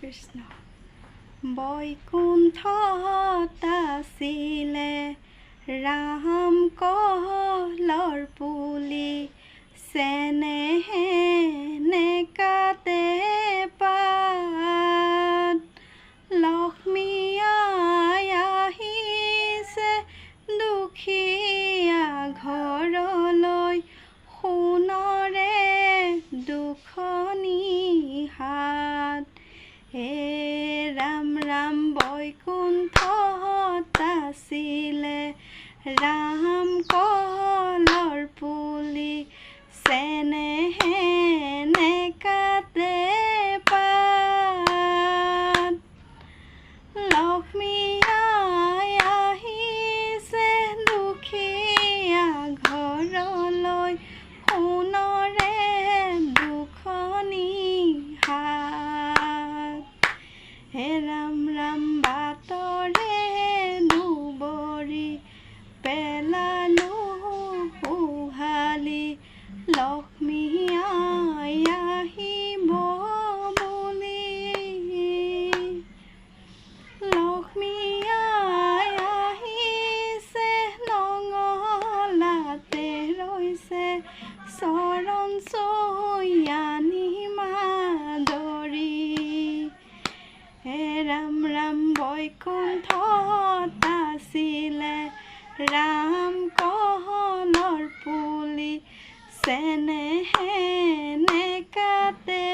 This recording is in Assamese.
কৃষ্ণ বৈকুণ্ঠত আছিলে ৰাম কহলৰ পুলি চেনেহে নেকাতে পাত লক্ষ্মী আই আহিছে দুখীয়া ঘৰলৈ সোণৰে দুখনি হাত হে ৰাম ৰাম বৈকুণ্ঠত আছিলে ৰাম কহলৰ পুলি চেনেহে নেকাতে পাত লক্ষ্মী আই আহিছে দুখীয়া ঘৰলৈ সোণৰে দুখনি হাত হে ৰাম ৰাম বাটৰে দুবৰি পেলালো উহালি লক্ষ্মী আই আহিব বুলি লক্ষ্মী আই আহিছে নঙলাতে ৰৈছে চৰণ চৈয়ানি মাদৰি হে ৰাম ৰাম বৈকুণ্ঠত আছিলে ৰাম কহলৰ পুলি চেনেহে নেকাতে